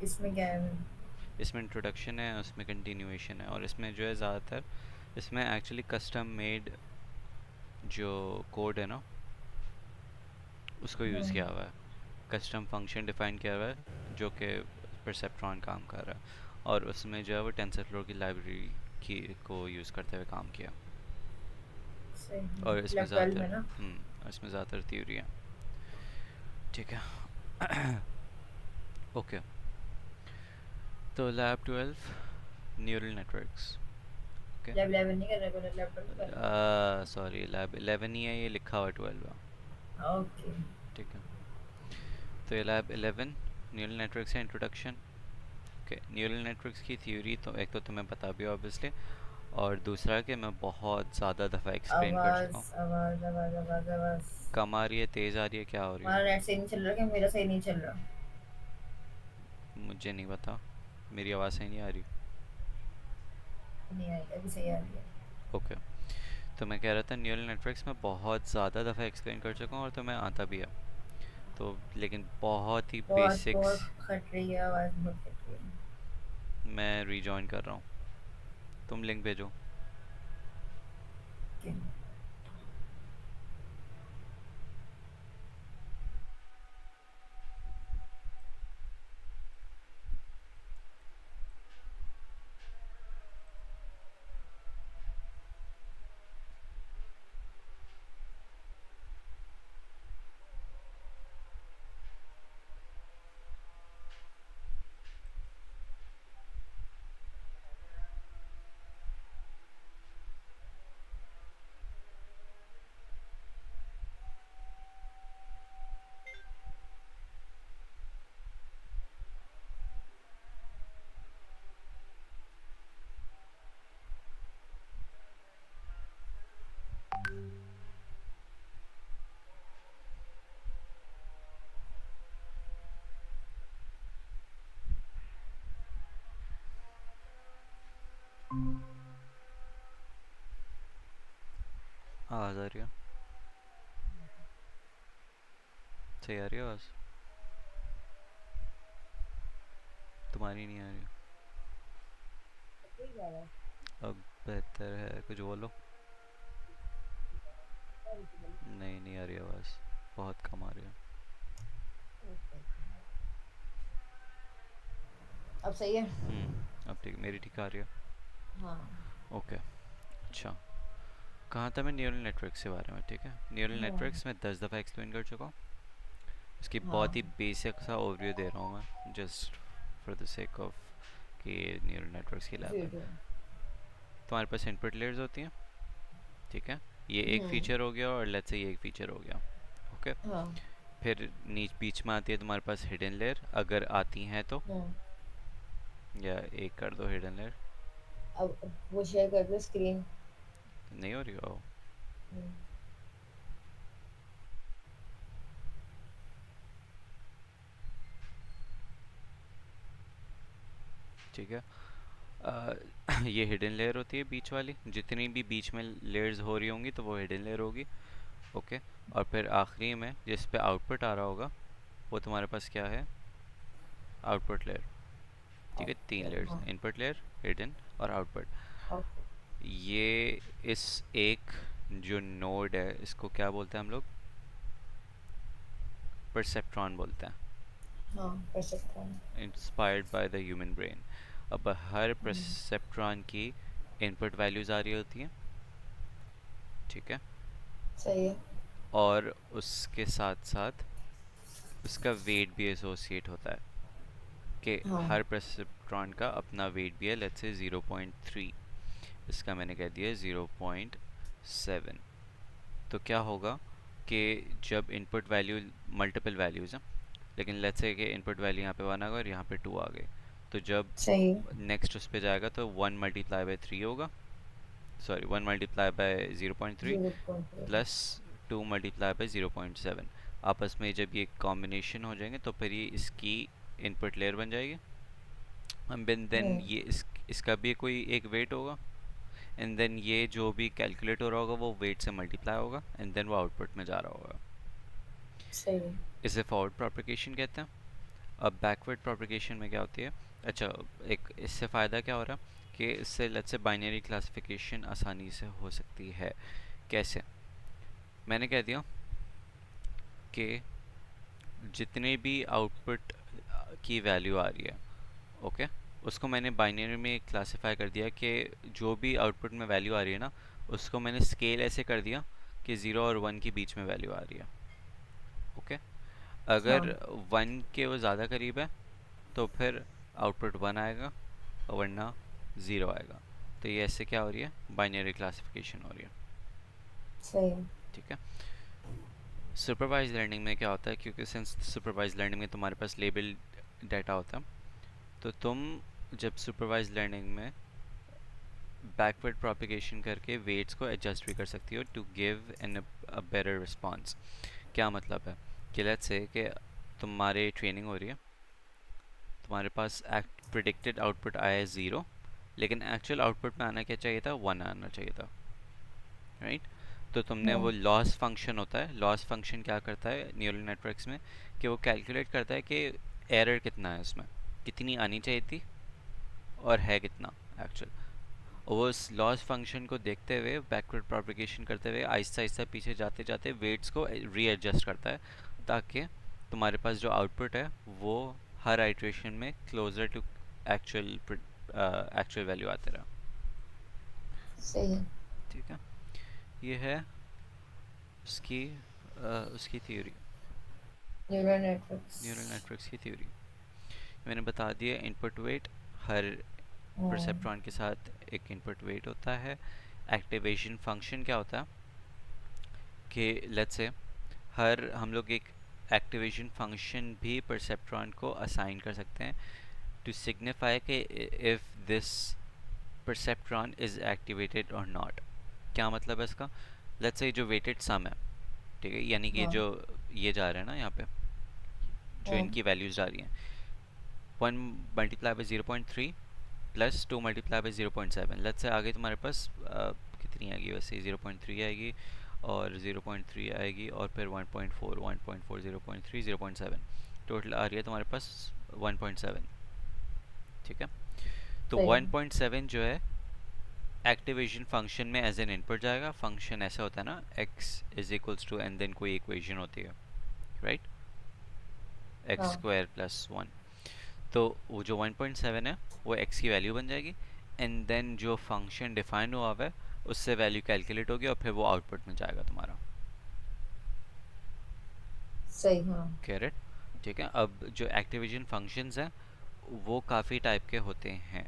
इसमें क्या है? इसमें इंट्रोडक्शन है, उसमें कंटिन्यूएशन है, और इसमें जो है ज़्यादातर इसमें एक्चुअली कस्टम मेड जो कोड है ना उसको यूज़ किया हुआ है। कस्टम फंक्शन डिफाइन किया हुआ है जो कि परसेप्ट्रॉन काम कर रहा है, और उसमें जो है वो टेंसरफ्लो की लाइब्रेरी की को यूज़ करते हुए काम किया। सही और है, इसमें लैब 12 में ज़्यादातर ना। इसमें ज़्यादातर थ्योरी है। ठीक है। ओके, तो lab 12 neural networks. Okay, lab 11 नहीं कर रहे, पहले लैब 12 कर रहे सॉरी, लैब 11 ही है, ये लिखा हुआ 12 है। हैं। ओके। ठीक है, तो ये लैब 11 न्यूरल नेटवर्क्स है, इंट्रोडक्शन। ओके, न्यूरल नेटवर्क्स की थ्योरी तो एक तो तुम्हें पता भी ऑब्वियसली, और दूसरा कि मैं बहुत ज़्यादा दफ़ा एक्सप्लेन कर चुका आवाज हूँ। आवाज आवाज आवाज आवाज। कम आ रही है, तेज़ आ रही है, क्या हो रही है? हमारा नेट सही नहीं चल रहा, क्या मेरा सही नहीं चल रहा? मुझे नहीं पता, मेरी आवाज़ सही नहीं आ रही। नहीं आई, अभी सही आ रही है। ओके, तो मैं कह रहा था न्यूरल नेटवर्क्स में बहुत ज़्यादा दफ़ा एक्सप्लेन कर चुका हूँ और तुम्हें आता भी है, तो लेकिन बहुत ही बहुत बेसिक्स। बहुत खट रही है आवाज, बहुत खट रही है। मैं रीजॉइन कर रहा हूँ, तुम लिंक भेजो। ओके। आवाज़ आ रही है? सही आ रही है आवाज़? तुम्हारी नहीं आ रही। ठीक है। अब बेहतर है, कुछ बोलो। नहीं, नहीं आ रही आवाज़, बहुत कम आ रही है। अब सही है। अब ठीक, मेरी ठीक आ रही है। हाँ। ओके, अच्छा, कहाँ था मैं? न्यूरल नेटवर्क्स के बारे में। ठीक है, न्यूरल हाँ। नेटवर्क्स में 10 दफ़ा एक्सप्लेन कर चुका हूँ। इसकी हाँ। बहुत ही बेसिक सा ओवरव्यू दे रहा हूँ मैं, just for the sake of कि न्यूरल नेटवर्क्स की लैब है। वीडियो। तुम्हारे पास इनपुट लेयर्स होती हैं, ठीक है, ये एक हम्म। फीचर हो गया, और लेट्स से ये एक फीचर हो गया। ओके, हाँ। फिर नीच बीच में आती है तुम्हारे पास हिडन लेयर, अगर आती हैं तो, हम्म। या एक कर दो हिडन लेयर। अब वो शेयर कर दो स्क्रीन। नहीं हो रही हो? ठीक है, ये हिडन लेयर होती है बीच वाली, जितनी भी बीच में लेयर्स हो रही होंगी तो वो हिडन लेयर होगी। ओके, और फिर आखिरी में जिस पे आउटपुट आ रहा होगा वो तुम्हारे पास क्या है? Output layer. ठीक है, तीन लेयर्स, हाँ। इनपुट लेयर, हिडन और आउटपुट। अब ये इस एक जो नोड है इसको क्या बोलते हैं हम लोग? परसेप्ट्रॉन बोलते हैं, हाँ कर सकता हूँ। Inspired by the human brain. अब हर परसेप्ट्रॉन की इनपुट वैल्यूज़ आ रही होती हैं, ठीक है, सही है। और उसके साथ साथ उसका वेट भी एसोसिएट होता है, कि हाँ। हर परसेप्ट्रॉन का अपना वेट भी है, लेट्स से 0.3, इसका मैंने कह दिया 0.7। तो क्या होगा कि जब इनपुट वैल्यू, मल्टीपल वैल्यूज़ हैं, लेकिन लेट्स से कि इनपुट वैल्यू यहाँ पे 1 आ गई और यहाँ पे 2 आ गई, तो जब सही है। नेक्स्ट उस पे जाएगा तो 1 × 3 होगा, सॉरी 1 × 0.3 जीरो पॉइंट। प्लस 2 × 0.7, आपस में जब ये कॉम्बिनेशन हो जाएंगे तो फिर ये इसकी इनपुट लेयर बन जाएगी। एंड देन ये इसका भी कोई एक वेट होगा, एंड देन ये जो भी कैलकुलेट हो रहा होगा वो वेट से मल्टीप्लाई होगा, एंड देन वो आउटपुट में जा रहा होगा। सही है। इसे फॉरवर्ड प्रोपगेशन कहते हैं। अब बैकवर्ड प्रोपगेशन में क्या होती है? अच्छा, एक इससे फ़ायदा क्या हो रहा है कि इससे लेट्स से बाइनरी क्लासिफिकेशन आसानी से हो सकती है। कैसे? मैंने कह दिया कि जितने भी आउटपुट की वैल्यू आ रही है, ओके, उसको मैंने बाइनरी में क्लासिफाई कर दिया कि जो भी आउटपुट में वैल्यू आ रही है ना, उसको मैंने स्केल ऐसे कर दिया कि 0 और 1 के बीच में वैल्यू आ रही है। ओके, अगर हाँ 1 के वो ज़्यादा करीब है तो फिर आउटपुट 1 आएगा, वरना 0 आएगा। तो ये ऐसे क्या हो रही है? बाइनरी क्लासिफिकेशन हो रही है। सही है। ठीक है। सुपरवाइज लर्निंग में क्या होता है, क्योंकि सिंस सुपरवाइज लर्निंग में तुम्हारे पास लेबल डाटा होता है, तो तुम जब सुपरवाइज लर्निंग में बैकवर्ड प्रोपिगेशन करके वेट्स को एडजस्ट भी कर सकती हो to give an a better response. क्या मतलब है कि लेट्स से कि तुम्हारे ट्रेनिंग हो रही है, तुम्हारे पास प्रिडिक्टेड आउटपुट आया है 0, लेकिन एक्चुअल आउटपुट में आना क्या चाहिए था? 1 आना चाहिए था, राइट? तो तुमने वो हाँ लॉस फंक्शन होता है, लॉस फंक्शन क्या करता है न्यूरल नेटवर्क्स में कि वो कैलकुलेट करता है कि एरर कितना है, उसमें कितनी आनी चाहिए थी और है कितना एक्चुअल। वो उस लॉस फंक्शन को देखते हुए बैकवर्ड प्रोपगेशन करते हुए आहिस्ता आहिस्ता पीछे जाते जाते वेट्स को रीएडजस्ट करता है, ताकि तुम्हारे पास जो आउटपुट है वो हर आइट्रेशन में closer to actual actual value आते रहा। सही है। ठीक है, ये है उसकी उसकी theory, neural networks. Neural networks की थ्योरी। मैंने बता दिया इनपुट वेट, हर परसेप्ट्रॉन के साथ एक इनपुट वेट होता है। एक्टिवेशन फंक्शन क्या होता है कि लेट्स से हर हम लोग एक एक्टिवेशन फंक्शन भी परसेप्ट्रॉन को असाइन कर सकते हैं टू सिग्निफाई कि if this perceptron is activated और नॉट। क्या मतलब है इसका? लेट्स से जो वेटेड सम है, ठीक है, यानी कि हाँ जो ये जा रहा है ना यहाँ पे, जो हाँ इनकी वैल्यूज़ जा रही हैं, 1 multiply by 0.3 plus 2 multiply by 0.7, let's say आगे तुम्हारे पास कितनी आएगी? वैसे 0.3 आएगी और 0.3 आएगी और फिर 1.4 1.4 0.3 0.7, टोटल आ रही है तुम्हारे पास 1.7। ठीक है, तो सही है। 1.7 जो है एक्टिवेशन फंक्शन में एज एन इनपुट जाएगा। फंक्शन ऐसा होता है ना, x is equals to and then कोई इक्वेशन होती है, राइट? एक्स हाँ स्क्वायर प्लस 1। तो वो जो 1.7 है वो x की वैल्यू बन जाएगी, एंड देन जो फंक्शन डिफाइन हुआ हुआ है उससे वैल्यू कैलकुलेट होगी और फिर वो आउटपुट में जाएगा तुम्हारा। सही। हाँ कैरेट। ठीक है, अब जो एक्टिवेशन फंक्शंस हैं वो काफ़ी टाइप के होते हैं।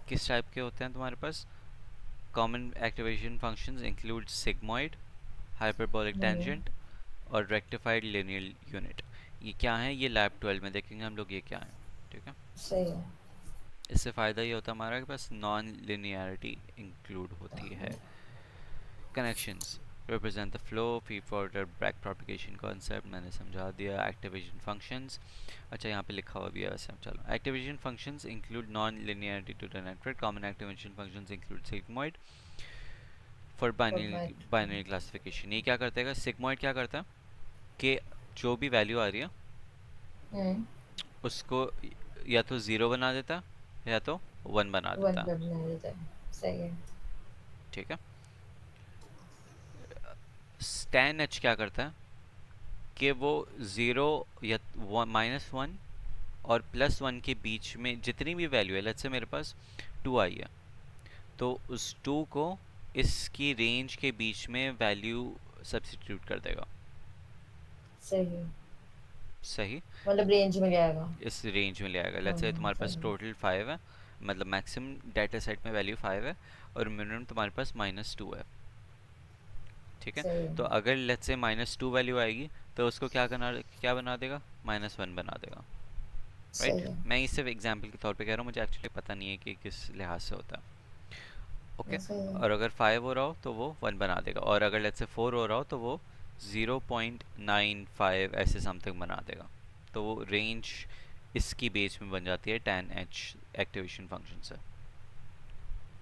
किस टाइप के होते हैं तुम्हारे पास? Common activation functions include sigmoid, hyperbolic tangent और रेक्टिफाइड लिनियर यूनिट। ये क्या है? ये लैब 12 में देखेंगे हम लोग ये क्या है। ठीक है, सही है। इससे फ़ायदा ये होता है हमारा कि बस नॉन लिनियरिटी इंक्लूड होती है। Connections represent the flow, feed forward back propagation concept मैंने समझा दिया। activation functions, अच्छा यहाँ पे लिखा हुआ भी है वैसे, चलो। activation functions include non-linearity to the network. common activation functions include sigmoid for good night. binary classification। ये क्या करता है? sigmoid क्या करता है कि जो भी वैल्यू आ रही है हम्म। उसको या तो ज़ीरो बना देता है या तो वन बना वन देता है। कर बना देता है। सही है। ठीक है, स्टैन एच क्या करता है कि वो ज़ीरो या -1 और +1 के बीच में जितनी भी वैल्यू है, लेट्स से मेरे पास 2 आई है, तो उस 2 को इसकी रेंज के बीच में वैल्यू सब्स्टिट्यूट कर देगा। सही है। सही, मतलब रेंज में जाएगा। इस रेंज में ले आएगा। हाँ लेट्स से तुम्हारे सही पास है। टोटल 5 है, मतलब मैक्सिमम डाटा सेट में वैल्यू 5 है और मिनिमम तुम्हारे पास -2 है। ठीक है, सही है। तो अगर लेट्स से -2 वैल्यू आएगी तो उसको क्या बना देगा? -1 बना देगा, सही राइट? है। मैं इस सिर्फ एग्जाम्पल के तौर पे कह रहा हूँ, मुझे एक्चुअली पता नहीं है कि किस लिहाज से होता है। ओके, सही है। और अगर 5 हो रहा हो तो वो 1 बना देगा, और अगर लेट्स से 4 हो रहा हो तो वो 0.95 ऐसे समथिंग बना देगा। तो वो रेंज इसकी बेस में बन जाती है tan h एक्टिवेशन फंक्शन से।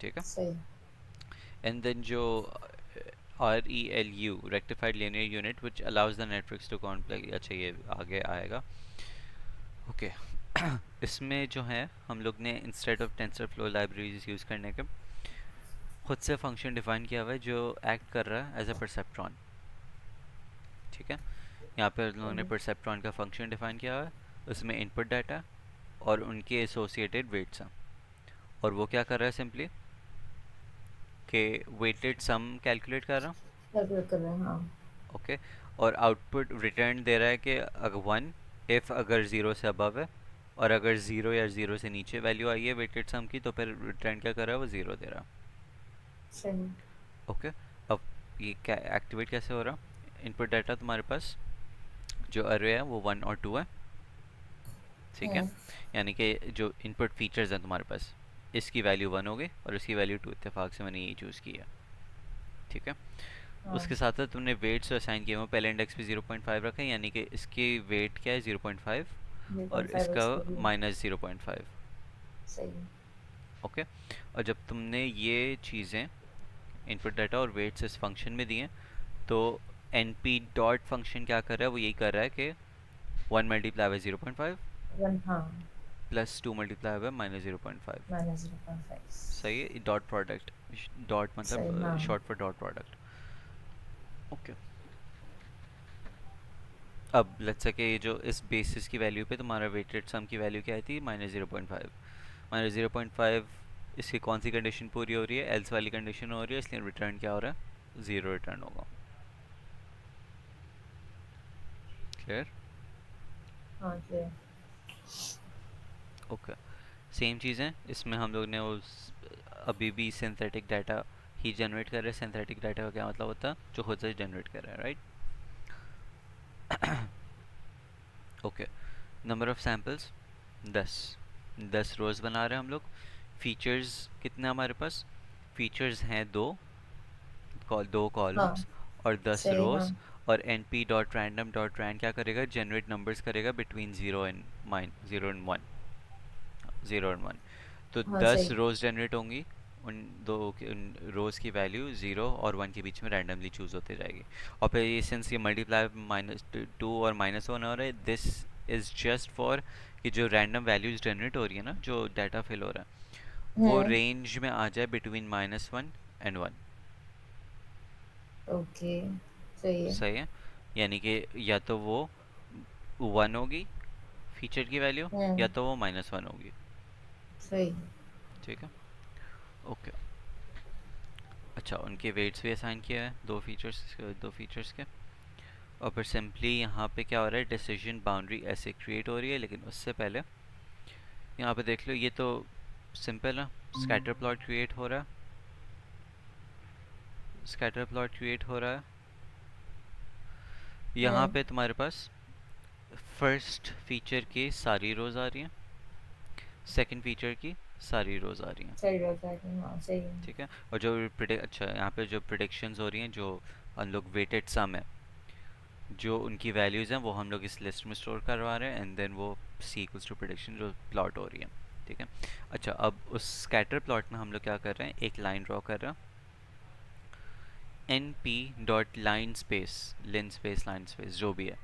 ठीक है, सही है। एंड देन जो RELU rectified linear unit which allows the networks to complex. अच्छा ये आगे आएगा. ओके इसमें जो है हम लोग ने instead of tensor flow libraries use करने के खुद से फंक्शन डिफाइन किया हुआ है जो एक्ट कर रहा है एज अ परसेप्ट्रॉन. ठीक है, यहाँ पे हम लोगों ने परसेप्ट्रॉन का फंक्शन डिफाइन किया हुआ है. उसमें इनपुट डाटा और उनके एसोसिएटेड वेट्स हैं. और वो क्या कर रहा है सिंपली कि वेटेड सम कैलकुलेट कर रहा हूँ. कैलकुलेट कर रहे हैं हाँ. ओके, और आउटपुट रिटर्न दे रहा है कि अगर 1 इफ़ अगर 0 से अबव है, और अगर 0 या 0 से नीचे वैल्यू आई है वेटेड सम की तो फिर रिटर्न क्या कर रहा है, वो 0 दे रहा है. सही. ओके, अब ये क्या एक्टिवेट कैसे हो रहा. इनपुट डाटा तुम्हारे पास जो अरे है वो 1 और 2 है. ठीक है, यानी कि जो इनपुट फीचर्स हैं तुम्हारे पास, इसकी वैल्यू 1 होगी और इसकी वैल्यू 2. इत्तेफाक से मैंने यही चूज़ किया. ठीक है, हाँ. उसके साथ साथ तुमने वेट्स असाइन किए हुए. पहले इंडेक्स पे 0.5 रखा है, यानी कि इसकी वेट क्या है 0.5 और 0.5 इसका इसके लिए. माइनस 0.5. सही. ओके, और जब तुमने ये चीज़ें इनपुट डाटा और वेट्स इस फंक्शन में दिए तो एन पी डॉट फंक्शन क्या कर रहा है, वो यही कर रहा है कि 1 मल्टीप्लाई बाई 0.5 वन हाँ. Plus 2 multiply by minus 0.5. Minus 0.5. सही है, डॉट प्रोडक्ट. डॉट सही मतलब हाँ. Short for dot product. Okay, अब लेट्स से कि ये जो इस बेसिस की वैल्यू पे तुम्हारा वेटेड सम की वैल्यू क्या आई थी, माइनस 0.5. माइनस 0.5 इसकी कौन सी कंडीशन पूरी हो रही है, एल्स वाली कंडीशन हो रही है, इसलिए रिटर्न क्या हो रहा है, 0 रिटर्न होगा. क्लियर. हाँ क्लियर. ओके, सेम चीज़ें इसमें हम लोग ने उस अभी भी सिंथेटिक डाटा ही जनरेट कर रहे हैं. सिंथेटिक डाटा का क्या मतलब होता है, जो खुद से जनरेट कर रहा है, right. Okay, number of samples 10 रोज़ बना रहे हैं हम लोग. फीचर्स कितने हमारे पास, फीचर्स हैं दो हाँ. कॉलम्स और 10 सही हाँ. रोज़. और N P dot random dot rand क्या करेगा, जनरेट नंबर्स करेगा बिटवीन 0 एंड 1. तो हाँ 10 सही. रोज़ जनरेट होंगी. उन रोज़ की वैल्यू 0 और 1 के बीच में रैंडमली चूज़ होते जाएगी. और फिर ये सिंस ये मल्टीप्लाई -2 और -1 हो रहा है, दिस इज़ जस्ट फॉर कि जो रैंडम वैल्यूज़ जनरेट हो रही है ना, जो डाटा फिल हो रहा है, वो रेंज में आ जाए बिटवीन -1 एंड 1. ओके. सही है. सही है, यानी कि या तो वो 1 होगी फीचर की वैल्यू, या तो वो -1 होगी. सही. ठीक है. ओके, अच्छा उनके वेट्स भी असाइन किया है दो फीचर्स के. और फिर सिंपली यहाँ पे क्या हो रहा है, डिसीजन बाउंड्री ऐसे क्रिएट हो रही है. लेकिन उससे पहले यहाँ पे देख लो, ये तो सिंपल है. स्कैटर प्लॉट क्रिएट हो रहा है. यहाँ पे तुम्हारे पास फर्स्ट फीचर की सारी रोज आ रही हैं, सेकंड फीचर की सारी रोज आ रही हैं. सही बात है. हाँ सही है. ठीक है, और जो अच्छा यहाँ पे जो प्रिडिक्शंस हो रही हैं, जो हम लोग वेटेड सम है, जो उनकी वैल्यूज़ हैं वो हम लोग इस लिस्ट में स्टोर करवा रहे हैं. एंड देन वो सी इक्वल्स टू प्रिडिक्शन जो प्लॉट हो रही है. ठीक है, अच्छा अब उस स्कैटर प्लॉट में हम लोग क्या कर रहे हैं, एक लाइन ड्रॉ कर रहे हैं. N P dot line space जो भी है,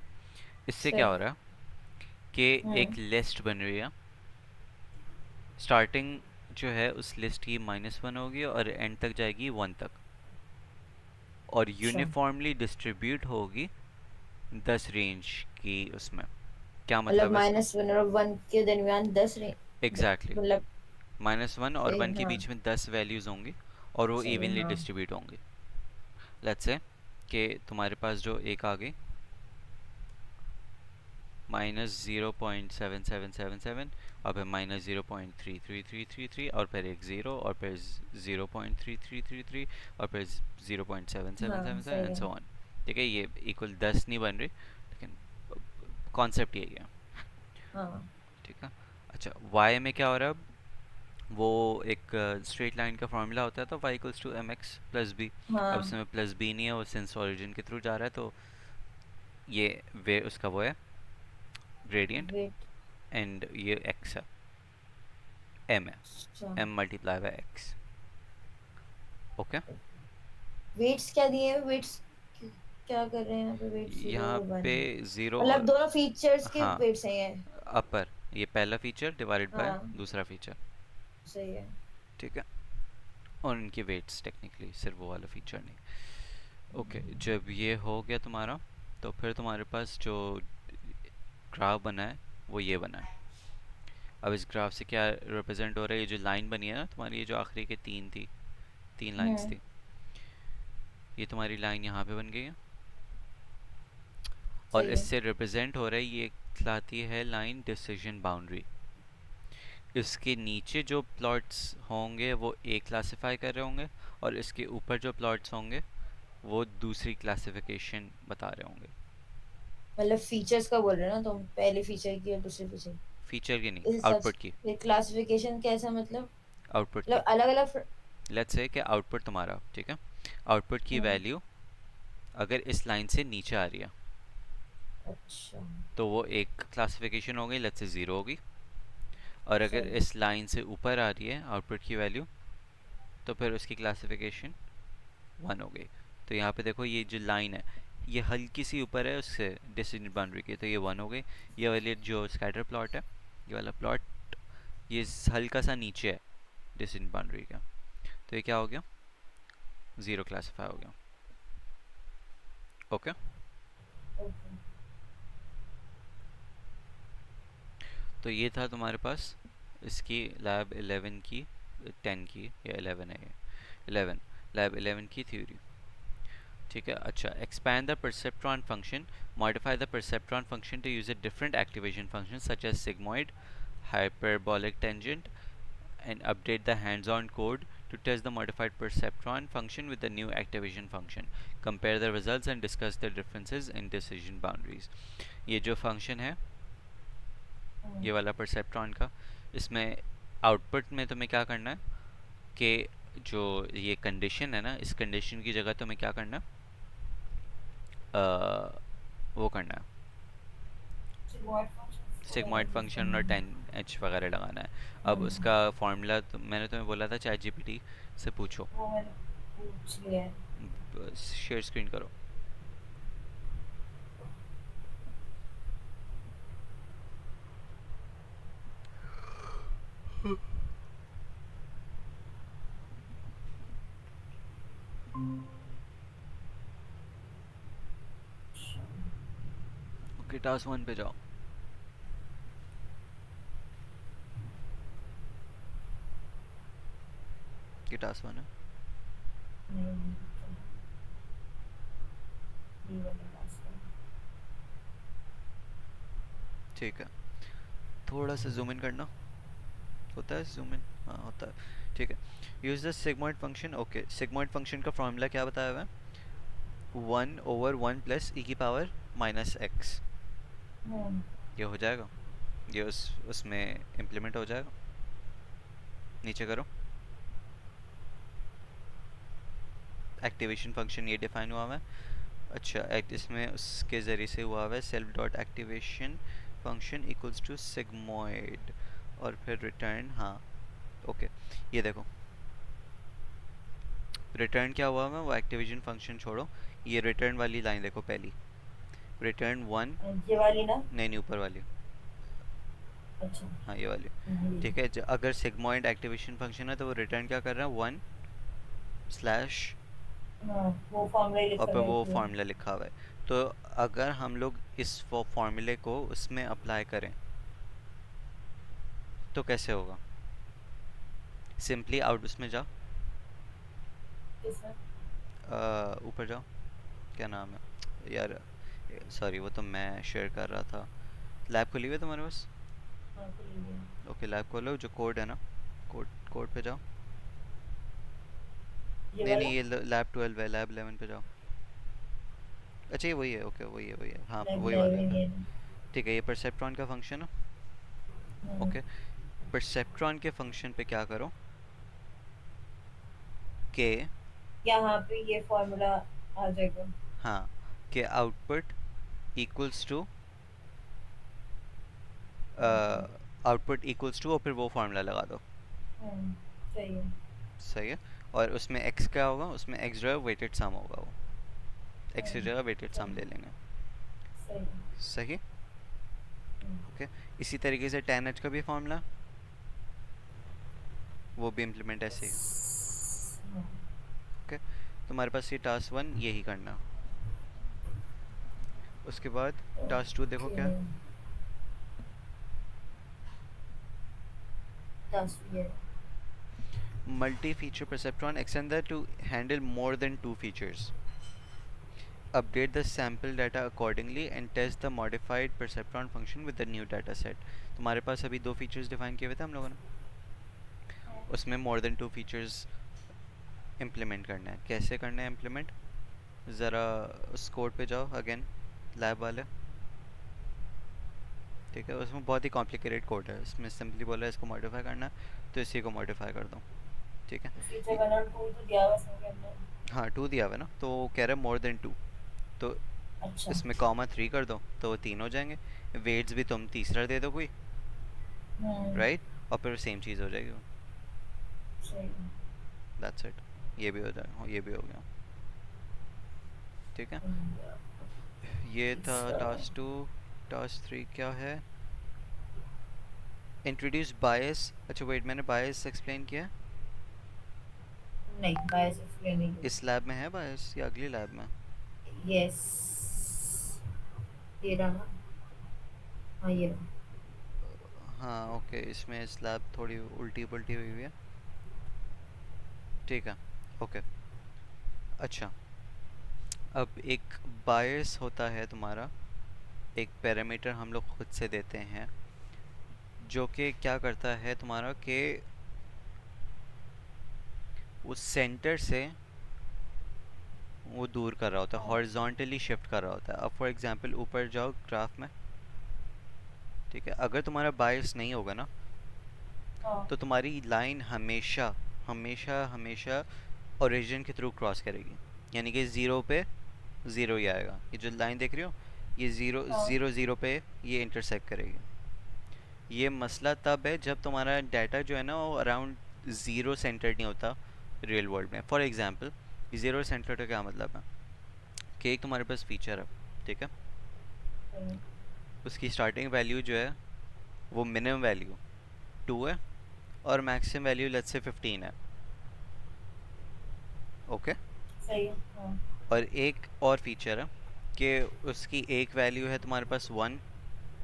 इससे क्या हो सही. रहा है कि एक लिस्ट बन रही है. स्टार्टिंग जो है उस लिस्ट की -1 होगी और एंड तक जाएगी 1 तक, और अच्छा. यूनिफॉर्मली डिस्ट्रीब्यूट होगी 10 रेंज की. उसमें क्या मतलब मतलब है इसका, -1 और 1 के दरमियान 10 एग्जैक्टली मतलब. -1 और सही 1 के हाँ. बीच में 10 वैल्यूज़ होंगी और वो सही इवनली हाँ. डिस्ट्रीब्यूट होंगी. लेट्स से कि तुम्हारे पास जो एक आ गई -0.7777 और फिर -0.33333 और फिर एक 0 और फिर 0.3333 और फिर हाँ 0.7777 सही एंड है. So on. ठीक है, ये इक्वल 10 नहीं बन रही, लेकिन कॉन्सेप्ट यही है. हाँ. ठीक है, अच्छा y में क्या हो रहा है, अब वो एक स्ट्रेट लाइन का फॉर्मूला होता है, तो y equals to M X plus B. अब हाँ. इसमें प्लस बी नहीं है, वो सिंस ओरिजिन के थ्रू जा रहा है, तो ये वे उसका वो है ग्रेडियंट. वेट. एंड ये x है, m है, अच्छा. m multiply by x. Okay, weights क्या दिए हैं, वेट्स क्या कर रहे हैं यहाँ पे, वेट जीरो यहाँ और वन, पे ज़ीरो मतलब और दोनों फीचर्स के हाँ वेट्स हैं ये। अपर, ये पहला फीचर डिवाइडेड बाय हाँ दूसरा फीचर, सही है। ठीक है। और इनके वेट्स टेक्निकली सिर्फ वो वाला फीचर नहीं। ओके, जब ये हो गया तुम्हारा, तो फिर तुम्हारे पास जो ग्राफ बना है वो ये बना है। अब इस ग्राफ से क्या रिप्रेजेंट हो रहा है, ये जो लाइन बनी है ना तुम्हारी, ये जो आखिरी के तीन थी, तीन लाइंस हम्म थी, ये तुम्हारी लाइन यहाँ पे बन गई है। और सही है। इससे रिप्रेजेंट हो रहा है, ये कहलाती है लाइन डिसीजन बाउंड्री। इसके नीचे जो प्लॉट्स होंगे वो एक क्लासिफाई कर रहे होंगे, और इसके ऊपर जो प्लॉट्स होंगे वो दूसरी क्लासिफिकेशन बता रहे होंगे। मतलब फीचर्स का बोल रहे हो ना तुम, पहले फीचर की और दूसरे फीचर की, फीचर की नहीं, इस हिसाब आउटपुट की। से क्लासिफिकेशन कैसा, आउटपुट मतलब की। अलग अलग। लेट्स से कि आउटपुट तुम्हारा, ठीक है, आउटपुट की हम्म वैल्यू अगर इस लाइन से नीचे आ रही है अच्छा तो वो एक क्लासिफिकेशन हो गई, लेट्स से ज़ीरो होगी। और अगर सही। इस लाइन से ऊपर आ रही है आउटपुट की वैल्यू, तो फिर उसकी क्लासिफिकेशन वन हो गई। तो यहाँ पे देखो ये जो लाइन है ये हल्की सी ऊपर है उससे डिसीजन बाउंड्री की, तो ये वन हो गई। ये वाली जो स्कैटर प्लॉट है, ये वाला प्लॉट, ये हल्का सा नीचे है डिसीजन बाउंड्री का, तो ये क्या हो गया, ज़ीरो क्लासीफाई हो गया। Okay, okay. तो ये था तुम्हारे पास इसकी लैब 11 की, 10 की या 11 है ये, 11, लैब 11 की थ्योरी, ठीक है। अच्छा, expand the perceptron function, modify the perceptron function to use a different activation function such as sigmoid, hyperbolic tangent, and update the hands-on code to test the modified perceptron function with the new activation function. Compare the results and discuss the differences in decision boundaries. ये जो function है हम्म ये वाला perceptron का, इसमें output में तुम्हें क्या करना है कि जो ये कंडीशन है ना, इस कंडीशन की जगह तुम्हें क्या करना है, वो करना है, sigmoid functions सिग्मॉइड वगैरह यूज फंक्शन और करना 10H वगैरह लगाना है। अब है। उसका फॉर्मूला तो मैंने तुम्हें बोला था चैट जीपीटी से पूछो। वो मैंने पूछ लिया है। शेयर स्क्रीन करो। ओके, टास्क 1 पे जाओ। ये टास्क 1 है, नहीं, ये वाला टास्क है। ठीक है। थोड़ा सा जूम इन करना, होता है जूम इन, हाँ होता है, ठीक है। Use the sigmoid function. Okay, sigmoid function का फॉर्मूला क्या बताया हुआ है, 1/1 प्लस ई की पावर माइनस एक्स। हम्म ये हो जाएगा, ये उसमें इम्प्लीमेंट हो जाएगा। नीचे करो, एक्टिवेशन फंक्शन ये डिफाइन हुआ हुआ है। अच्छा, इसमें उसके ज़रिए से हुआ हुआ है self dot activation function equals to sigmoid, और फिर रिटर्न, हाँ ओके। ये देखो रिटर्न क्या हुआ है, वो एक्टिवेशन फंक्शन छोड़ो, ये रिटर्न वाली लाइन देखो पहली, रिटर्न वन, ये वाली ना। नहीं नहीं ऊपर वाली, अच्छा। हाँ ये वाली, हम्म, ठीक है। अगर सिग्मॉइड एक्टिवेशन फंक्शन है तो वो रिटर्न क्या कर रहा है, वन स्लैश, हाँ वो फॉर्मूला ही और लिखा पे हुआ है वो पूरा। फार्मूला लिखा हुआ है। तो अगर हम लोग इस फार्मूले को उसमें अप्लाई करें तो कैसे होगा, सिंपली आउट उसमें जाओ, किसमें? ऊपर जाओ, क्या नाम है यार, सॉरी वो तो मैं शेयर कर रहा था। लैब खुली हुई है तुम्हारे पास, हाँ खुल गया। ओके लैब खोलो, जो कोड है ना, कोड कोड पे जाओ, ये नहीं वाला। नहीं ये लैब 12 है, लैब 11 पे जाओ। अच्छा ये वही है, ओके वही है, हाँ वही वाला है। लाइब्रेरियन। ठीक है, ये परसेप्ट्रॉन का फंक्शन है। हम्म ओके, परसेप्ट्रॉन के फंक्शन पे क्या करो कि, यहाँ पे ये फॉर्मूला आ जाएगा। हाँ, कि output equals to, output equals to और फिर वो फार्मूला लगा दो, हम्म सही है। सही है। और उसमें x क्या होगा, उसमें x जो है वेटेड सम होगा, वो x की हम्म, जगह वेटेड सम ले लेंगे। सही। सही। हम्म, ओके। इसी तरीके से tan h का भी फॉर्मूला, वो भी इम्प्लीमेंट ऐसे ही। हाँ, ओके। तुम्हारे पास ये टास्क 1 यही करना। उसके बाद टास्क 2 देखो क्या। ओके। तस्वीर। Multi feature perceptron extender to handle more than 2 features, update the sample data accordingly and test the modified perceptron function with the new data set। तुम्हारे पास अभी 2 फीचर्स डिफाइन किए हुए थे हम लोगों ने, उसमें मोर देन 2 फीचर्स इम्प्लीमेंट करना है। कैसे करना है इम्प्लीमेंट, ज़रा उस कोड पे जाओ अगेन, लैब वाले। ठीक है, उसमें बहुत ही कॉम्प्लिकेटेड कोड है, इसमें सिंपली बोला है इसको मॉडिफाई करना है, तो इसी को मॉडिफाई कर दो। ठीक है। फीचर 1 और 2 तो दिया हुआ है इसके अंदर। हाँ 2 दिया हुआ है ना, तो वो कह रहा है मोर देन 2, तो अच्छा। इसमें कॉमा 3 कर दो तो वो 3 हो जाएंगे। वेट्स भी तुम तीसरा दे दो कोई, हम्म, राइट, और फिर सेम चीज़ हो जाएगी। सही। That's it. ये भी हो जाएगा, ये भी हो गया। ठीक है। हम्म, ये था तीसरा। टास्क 2। टास्क 3 क्या है, इंट्रोड्यूस बायस। अच्छा वेट, मैंने बायस एक्सप्लेन किया है? नहीं, बायस एक्सप्लेन नहीं इस लैब में है बायस या अगली लैब में? किया। यस, ये रहा ना। हाँ, ये रहा। हाँ ओके, इसमें इस लैब थोड़ी उल्टी पुल्टी हुई हुई है। ठीक है। ओके। अच्छा, अब एक बायस होता है तुम्हारा, एक पैरामीटर हम लोग खुद से देते हैं, जो कि क्या करता है तुम्हारा कि उस सेंटर से वो दूर कर रहा होता है, हाँ, हॉरिजॉन्टली शिफ्ट कर रहा होता है। अब फॉर एग्जांपल ऊपर जाओ ग्राफ में। ठीक है, अगर तुम्हारा बायस नहीं होगा ना, हाँ, तो तुम्हारी लाइन हमेशा हमेशा हमेशा ओरिजिन के थ्रू क्रॉस करेगी, यानी कि ज़ीरो पे ज़ीरो ही आएगा। ये जो लाइन देख रही हो, ये ज़ीरो हाँ, ज़ीरो ज़ीरो पे ये इंटरसेक्ट करेगी। ये मसला तब है जब तुम्हारा डाटा जो है ना वो अराउंड ज़ीरो सेंटर्ड नहीं होता रियल वर्ल्ड में। फॉर एग्जांपल ज़ीरो सेंटर्ड का क्या मतलब है, कि एक तुम्हारे पास फीचर है, ठीक है, हम्म, उसकी स्टार्टिंग वैल्यू जो है वो मिनिमम वैल्यू 2 है और मैक्सिमम वैल्यू लेट्स से 15 है। ओके। सही है। हाँ, और एक और फीचर है कि उसकी एक वैल्यू है तुम्हारे पास 1,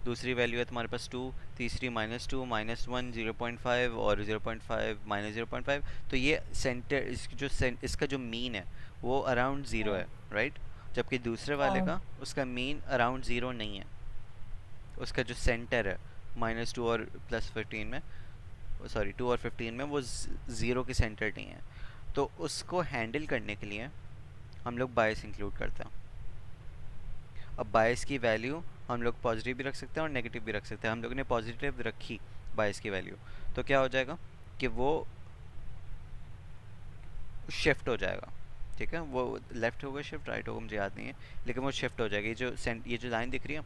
दूसरी वैल्यू है तुम्हारे पास 2, तीसरी -2, -1, 0.5 और 0.5 -0.5। तो ये सेंटर इसका जो मीन है वो अराउंड ज़ीरो हाँ, है, राइट। जबकि दूसरे वाले हाँ, का उसका मीन अराउंड ज़ीरो नहीं है, उसका जो सेंटर है -2 और +15 में, सॉरी 2 और 15 में, वो ज़ीरो की सेंटर नहीं है। तो उसको हैंडल करने के लिए हम लोग बायस इंक्लूड करते हैं। अब बायस की वैल्यू हम लोग पॉजिटिव भी रख सकते हैं और नेगेटिव भी रख सकते हैं। हम लोग ने पॉजिटिव रखी बायस की वैल्यू, तो क्या हो जाएगा कि वो शिफ्ट हो जाएगा। ठीक है, वो लेफ्ट होगा शिफ्ट, राइट होगा मुझे याद नहीं है, लेकिन वो शिफ्ट हो जाएगी। ये जो लाइन दिख रही है,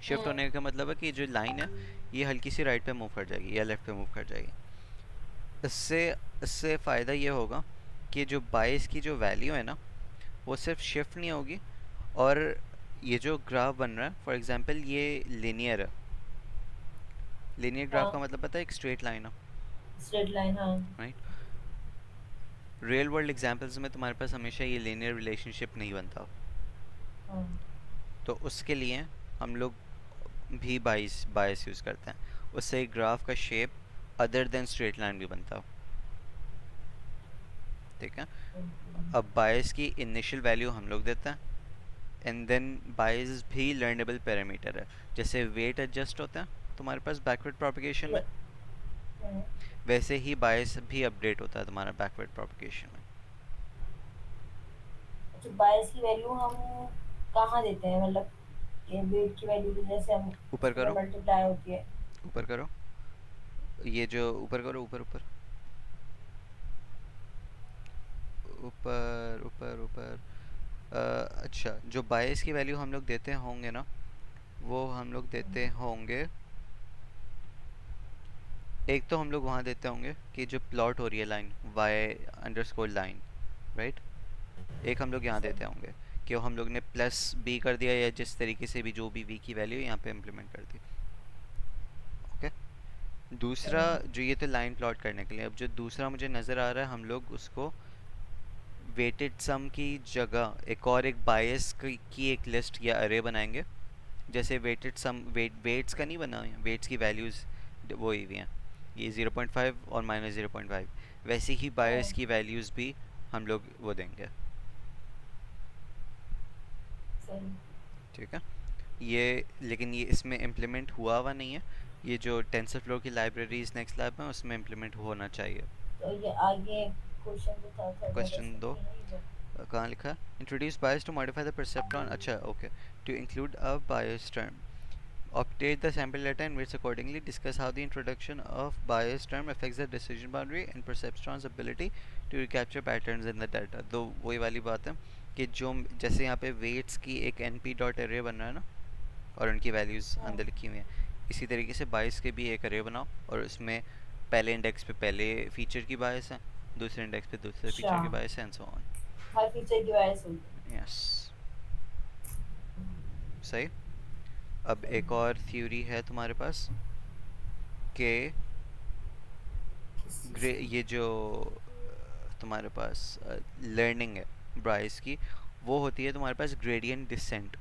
शिफ्ट हम्म, होने का मतलब है कि जो लाइन है ये हल्की सी राइट पे मूव कर जाएगी या लेफ्ट पे मूव कर जाएगी। इससे इससे फ़ायदा ये होगा कि जो बायस की जो वैल्यू है ना वो सिर्फ शिफ्ट नहीं होगी, और ये जो ग्राफ बन रहा है फॉर एग्जांपल ये लीनियर है। लीनियर ग्राफ का हाँ, मतलब पता है, एक स्ट्रेट लाइन है, स्ट्रेट लाइन। हाँ, राइट। रियल वर्ल्ड एग्जांपल्स में तुम्हारे पास हमेशा ये लीनियर रिलेशनशिप नहीं बनता, हाँ, तो उसके लिए हम लोग भी बायस बायस यूज़ करते हैं, उससे एक ग्राफ का shape other than straight line भी बनता है। ठीक है। हम्म, अब बायस की इनिशियल वैल्यू हम लोग देते हैं, एंड देन बायस भी लर्नेबल पैरामीटर है। जैसे वेट एडजस्ट होता है तुम्हारे पास बैकवर्ड प्रोपगेशन में, ल- हम्म, वैसे ही बायस भी अपडेट होता है तुम्हारा बैकवर्ड प्रोपगेशन में। अच्छा, बायस की वैल्यू हम कहाँ देते हैं, मतलब ये वेट की वैल्यू तो जैसे हम ऊपर उसके में करो, मल्टीप्लाई होती है। ऊपर करो, ये जो ऊपर करो, ऊपर ऊपर ऊपर ऊपर ऊपर। अच्छा, जो बायस की वैल्यू हम लोग देते होंगे ना, वो हम लोग देते हम्म, होंगे एक तो हम लोग वहाँ देते होंगे कि जो प्लॉट हो रही है line Y underscore line, right. एक हम लोग यहाँ सही। देते होंगे कि हम लोग ने प्लस बी कर दिया, या जिस तरीके से भी जो भी वी की वैल्यू यहाँ पे इम्प्लीमेंट कर दी। ओके। दूसरा सही। जो ये तो लाइन प्लॉट करने के लिए, अब जो दूसरा मुझे नज़र आ रहा है, हम लोग उसको वेटेड सम की जगह एक और एक बायस की एक लिस्ट या अरे बनाएंगे। जैसे वेटेड सम वेट्स का नहीं बना है, वेट्स की वैल्यूज़ वो ही हुई हैं, ये 0.5 और -0.5, वैसे ही बायस हाँ, की वैल्यूज़ भी हम लोग वो देंगे। सही। ठीक है। ये लेकिन ये इसमें इम्प्लीमेंट हुआ नहीं है। ये जो टेंसरफ्लो की लाइब्रेरीज नेक्स्ट लैब में उसमें इम्प्लीमेंट होना चाहिए। तो ये आगे क्वेश्चन जो था थर्ड वाला क्वेश्चन इसमें दो, थी ना ये जो। कहाँ लिखा है? Introduce bias to modify the perceptron, अच्छा okay, to include a bias term, update the sample data and weights accordingly, discuss how the introduction of bias term affects the decision boundary and perceptron's ability to recapture patterns in the data। तो वही वाली बात है कि जो जैसे यहाँ पे weights की एक np डॉट array बन रहा है ना, और उनकी वैल्यूज़ हाँ, अंदर लिखी हुई हैं, इसी तरीके से बायस के भी एक array बनाओ, और उसमें पहले इंडेक्स पे पहले फीचर की बायस है, दूसरे इंडेक्स पे दूसरे अच्छा। फीचर की बायस है, and so on. Her feature की वजह से होगी। यस, सही। अब सही। एक और थ्योरी है तुम्हारे पास कि किस चीज़ की? ये जो तुम्हारे पास लर्निंग है ब्राइस की, वो होती है तुम्हारे पास gradient descent.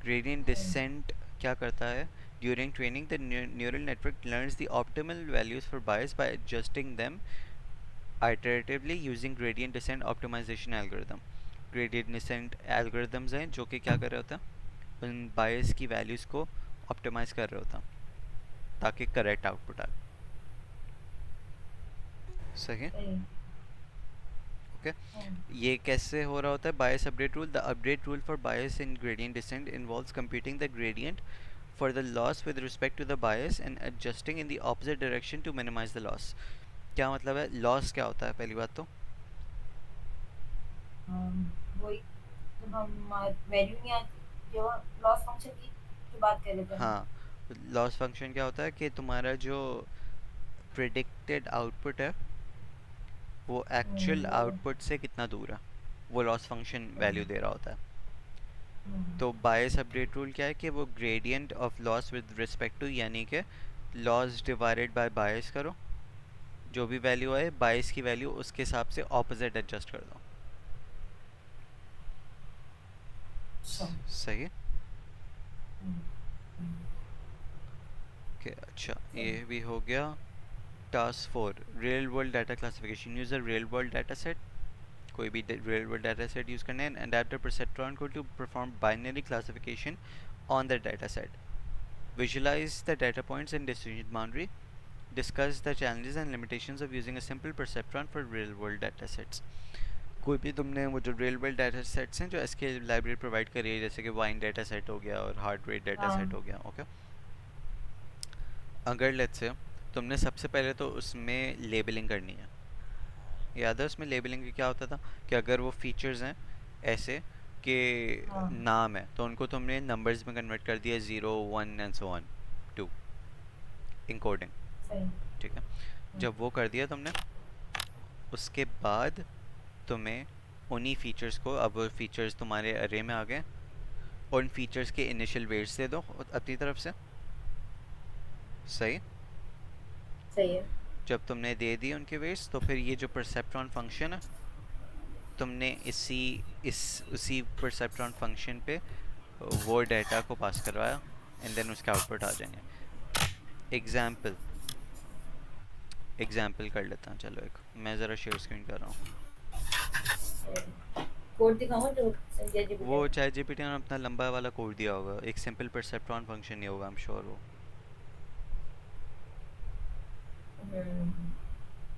Gradient hmm, descent क्या करता है? During training the neural network learns the optimal values for bias by adjusting them iteratively using gradient descent optimization algorithm. Gradient descent algorithms हैं जो कि क्या कर रहे होते हैं, उन बायस की वैल्यूज़ को ऑप्टिमाइज कर रहे होता हैं ताकि करेक्ट आउटपुट आए। सही है। सही। ओके। हम्म, ये कैसे हो रहा होता है? Bias update rule, the update rule for bias in gradient descent involves computing the gradient for the loss with respect to the bias and adjusting in the opposite direction to minimize the loss। क्या मतलब है? Loss क्या होता है पहली बात तो? वही जब हम वैल्यू नहीं आती, जो लॉस फंक्शन की बात कर रहे थे हम। हाँ, लॉस फंक्शन क्या होता है कि तुम्हारा जो प्रिडिक्टेड आउटपुट है वो एक्चुअल वो। आउटपुट से कितना दूर है, वो लॉस फंक्शन वैल्यू हम्म, दे रहा होता है। हम्म, तो बायस अपडेट रूल क्या है कि वो gradient of loss with respect to, यानी कि लॉस डिवाइडेड बाय बायस करो, जो भी वैल्यू आए बायस की वैल्यू उसके हिसाब से ऑपोजिट एडजस्ट कर दो। अच्छा। सही है। हम्म, हम्म, ओके, अच्छा सही। ये भी हो गया। Task 4, real world data classification. Use a real world data set, कोई भी real world data set use करना है, एंड अडेप्ट परसेप्ट्रॉन को to perform binary classification on the data set. Visualize the data points and decision boundary, discuss the challenges and limitations of using a simple perceptron for real world data sets। कोई भी तुमने वो जो real world data sets हैं जो SK library provide करी है, जैसे कि वाइन डाटा सेट हो गया और हार्ट रेट डाटा हाँ। सेट हो गया, ओके। अगर लेट्स से तुमने सबसे पहले तो उसमें लेबलिंग करनी है। याद है उसमें लेबलिंग क्या होता था? कि अगर वो फीचर्स हैं ऐसे कि हाँ। नाम है तो उनको तुमने नंबर्स में कन्वर्ट कर दिया, 0 1 and so on to, encoding. सही। ठीक है। हम्म, जब वो कर दिया तुमने, उसके बाद तुम्हें उन्हीं फीचर्स को, अब वो फीचर्स तुम्हारे अरे में आ गए, उन फीचर्स के इनिशियल वेट्स दे दो अपनी तरफ से। सही। सही है। जब तुमने दे दिए उनके वेट्स, तो फिर ये जो परसेप्ट्रॉन फंक्शन है, तुमने इस उसी परसेप्ट्रॉन फंक्शन पे वो डाटा को पास करवाया, एंड देन उसके आउटपुट आ जाएंगे। एग्जाम्पल एग्जाम्पल कर लेता हूँ, चलो एक मैं ज़रा शेयर स्क्रीन कर रहा हूँ। कोड दिखाऊं जो संजय जी वो बेटे में। चाहे जीपीटी ने अपना लंबा वाला कोड दिया होगा, एक सिंपल परसेप्ट्रॉन फंक्शन नहीं होगा, आई एम श्योर वो।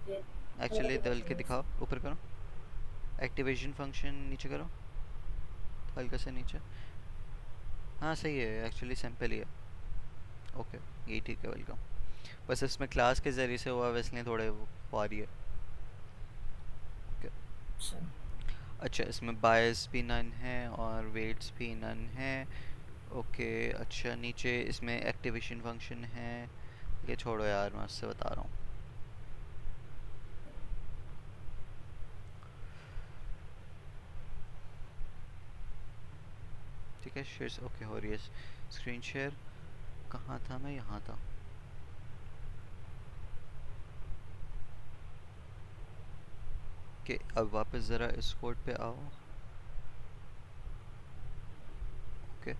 ये थोड़ा एक्चुअली दिखा दल के दो दिखाओ, ऊपर करो, एक्टिवेशन फंक्शन नीचे करो, हल्का से नीचे। हाँ सही है, एक्चुअली सिंपल ही है। ओके, ये ठीक है, वेलकम। बस इसमें क्लास के ज़रिए से हुआ है, इसलिए थोड़े वो आ रही है। ओके। अच्छा। अच्छा, इसमें बायस भी नन है और वेट्स भी नन है। ओके, अच्छा नीचे इसमें एक्टिवेशन फंक्शन है, ये छोड़ो यार, मैं उससे बता रहा हूँ। ठीक है, शेयर ओके हो रही है। स्क्रीन शेयर कहाँ था, मैं यहाँ था। कि अब वापस ज़रा इस कोड पे आओ। ओके,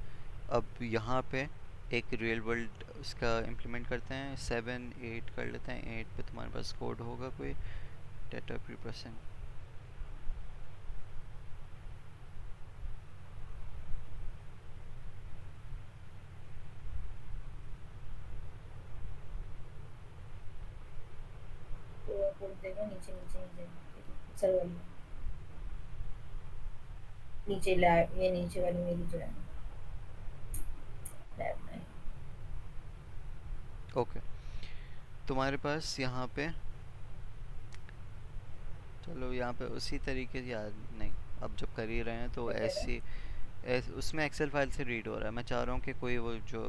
अब यहाँ पे एक रियल वर्ल्ड उसका इम्प्लीमेंट करते हैं। 7 8 कर लेते हैं। 8 पे तुम्हारे पास कोड होगा कोई, डेटा प्रीप्रोसेसिंग। पूरा कोड देगा नीचे नीचे नीचे पिक्चर वाली नीचे लैब, ये नीचे वाली मेरी जो है लैब में। ओके, तुम्हारे पास यहाँ पे, चलो यहाँ पे उसी तरीके से याद नहीं, अब जब कर ही रहे हैं तो क्या कह रहा है? उसमें एक्सेल फाइल से रीड हो रहा है। मैं चाह रहा हूँ कि कोई वो जो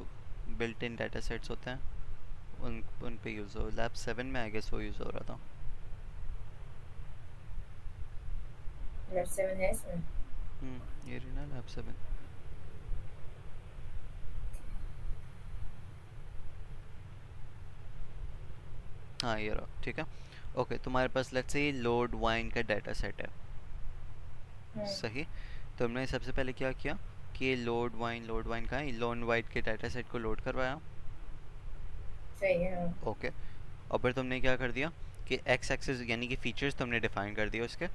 बिल्ट इन डाटा सेट्स होते हैं उन पे यूज़ हो। लैब 7 में आई गेस वो यूज़ हो रहा था। लैब 7 है इसमें। ये रही ना लैब 7। हाँ ये रहा, ठीक है। ओके, तुम्हारे पास लेट्स से लोड वाइन का डाटा सेट है, हम्म, सही। तुमने सबसे पहले क्या किया कि ये लोड वाइन का है, लोन वाइट के डाटा सेट को लोड करवाया। सही है हाँ। ओके, और फिर तुमने क्या कर दिया कि एक्स एक्सिस यानी कि फीचर्स तुमने डिफाइन कर दिया उसके,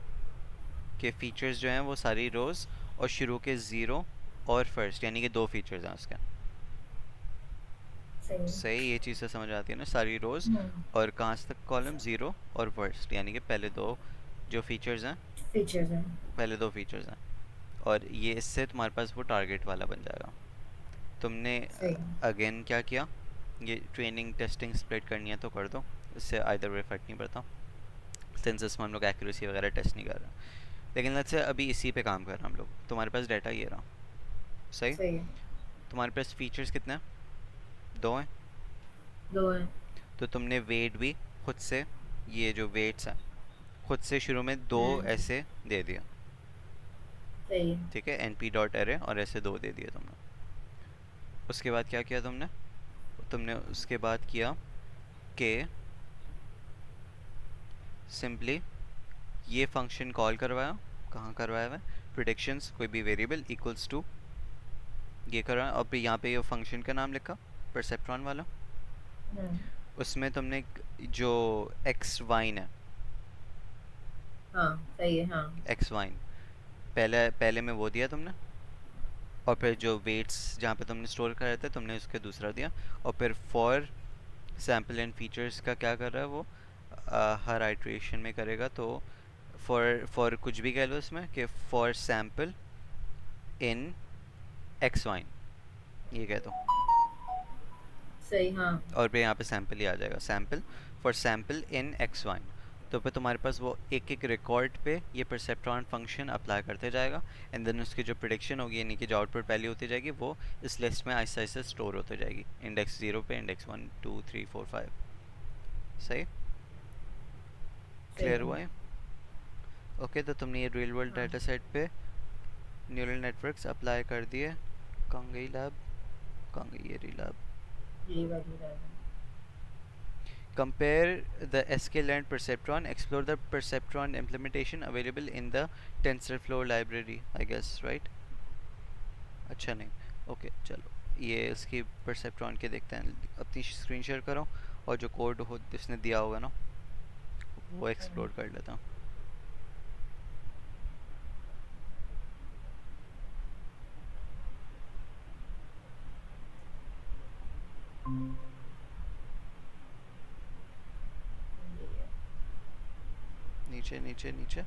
कि फीचर्स जो हैं वो सारी रोज़ और शुरू के ज़ीरो और फर्स्ट यानी कि 2 फीचर्स हैं उसके। सही है। सही, ये चीज़ से समझ आती है ना, सारी रोज़ हम्म, और कहाँ से तक कॉलम, ज़ीरो और फर्स्ट यानी कि पहले दो जो फीचर्स हैं, फीचर्स हैं। पहले 2 फीचर्स हैं। और ये इससे तुम्हारे पास वो टारगेट वाला बन जाएगा। तुमने सही है। अगेन क्या किया, ये ट्रेनिंग टेस्टिंग स्प्लिट करनी है तो कर दो, इससे आइदर वे इफेक्ट नहीं पड़ता, सिंस इसमें हम लोग एक्यूरेसी वगैरह टेस्ट नहीं कर रहे। लेकिन लेट्स से अभी इसी पे काम कर रहे हैं हम लोग। तुम्हारे पास डाटा ये रहा, सही। सही है। तुम्हारे पास फीचर्स कितने हैं, 2 हैं। दो हैं। तो तुमने वेट भी खुद से, ये जो वेट्स हैं खुद से शुरू में 2 हम्म, ऐसे दे दिया, सही है। ठीक है। np डॉट एरे और ऐसे 2 दे दिए तुमने। उसके बाद क्या किया तुमने, तुमने उसके बाद किया कि सिंपली ये फंक्शन कॉल करवाया। कहाँ करवाया हुआ है, प्रिडिक्शंस कोई भी वेरिएबल इक्वल्स टू ये करवाया, और फिर यहाँ पे ये फंक्शन का नाम लिखा परसेप्ट्रॉन वाला। हम्म, उसमें तुमने जो एक्स वाइन है, हाँ सही है हाँ। एक्स वाइन पहले पहले में वो दिया तुमने, और फिर जो वेट्स जहाँ पे तुमने स्टोर कराया था तुमने उसके दूसरा दिया। और फिर फॉर सैम्पल एंड फीचर्स का क्या कर रहा है वो, हर आइट्रेशन में करेगा। तो फॉर फॉर कुछ भी कह लो इसमें कि for sample in x wine, ये कह दो। सही हाँ। और फिर यहाँ पे सैम्पल ही आ जाएगा, sample for sample in x wine. तो फिर तुम्हारे पास वो एक एक रिकॉर्ड पे ये परसेप्ट्रॉन फंक्शन अप्लाई करते जाएगा, एंड देन उसकी जो प्रिडिक्शन होगी यानी कि जो आउटपुट वैल्यू होती जाएगी वो इस लिस्ट में आहिस्ता आहिस्ता स्टोर होती जाएगी, इंडेक्स 0 पे, इंडेक्स 1 2 3 4 5। सही, सही क्लियर है हुआ है। ओके, तो तुमने ये रियल वर्ल्ड हाँ। डाटा सेट पे न्यूरल नेटवर्क्स अप्लाई कर दिए। कहाँ गई लैब, कहाँ गई ये रही लैब। यही बात हो रहा है। Compare the sklearn perceptron. Explore the perceptron implementation available in the TensorFlow library. I guess, right? अच्छा नहीं, ओके चलो ये इसकी perceptron के देखते हैं। अपनी स्क्रीन शेयर करो और जो कोड हो जिसने दिया होगा ना वो एक्सप्लोर कर लेता हूँ। नीचे नीचे नीचे,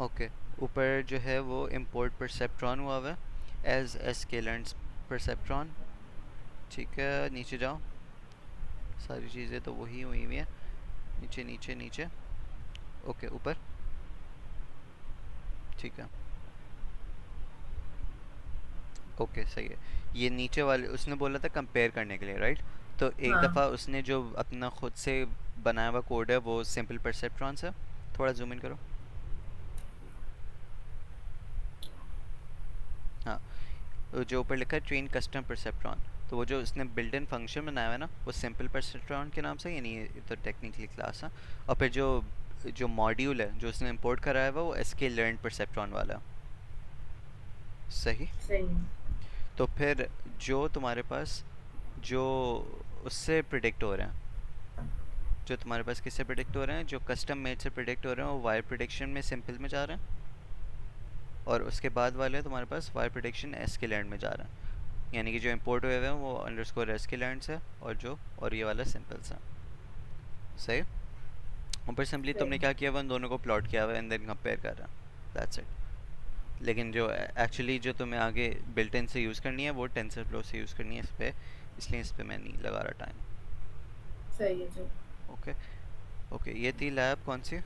ओके। ऊपर जो है वो import perceptron हुआ हुआ है as sklearn perceptron, ठीक है। नीचे जाओ, सारी चीज़ें तो वही हुई हुई हैं। नीचे नीचे नीचे, ओके ऊपर, ठीक है। ओके सही है। ये नीचे वाले उसने बोला था कंपेयर करने के लिए, राइट? तो एक हाँ दफ़ा उसने जो अपना खुद से बनाया हुआ कोड है वो सिंपल परसेप्ट्रॉन से, थोड़ा जूम इन करो। हाँ, वो जो ऊपर लिखा है ट्रेन कस्टम परसेप्ट्रॉन, तो वो जो उसने बिल्ट इन फंक्शन बनाया हुआ है ना वो सिंपल परसेप्ट्रॉन के नाम से, यानी ये तो टेक्निकली क्लास है। और फिर जो जो मॉड्यूल है जो उसने इंपोर्ट कराया हुआ वो एसके लर्न परसेप्ट्रॉन वाला है। सही। सही है। तो फिर जो तुम्हारे पास जो उससे प्रिडिक्ट हो रहे हैं, जो तुम्हारे पास किससे प्रिडिक्ट हो रहे हैं, जो कस्टम मेड से प्रिडिक्ट हो रहे हैं वो वायर प्रिडिक्शन में सिंपल में जा रहे हैं, और उसके बाद वाले तुम्हारे पास वायर प्रिडिक्शन एसके लर्न में जा रहे हैं। यानी कि जो इंपोर्ट हुए हुए हैं वो अंडरस्कोर एसके लर्न से, और ये वाला सिंपल सा। सही। ऊपर सिंपली सही तुमने क्या किया हुआ, उन दोनों को प्लॉट किया हुआ है एंड देन कंपेयर कर रहा है, दैट्स इट। लेकिन जो एक्चुअली जो तुम्हें आगे बिल्ट इन से यूज़ करनी है वो टेंसर फ्लो से यूज़ करनी है इस पे, इसलिए इस पे मैं नहीं लगा रहा टाइम। सही है। चलो ओके। ओके, ये थी लैब कौन सी?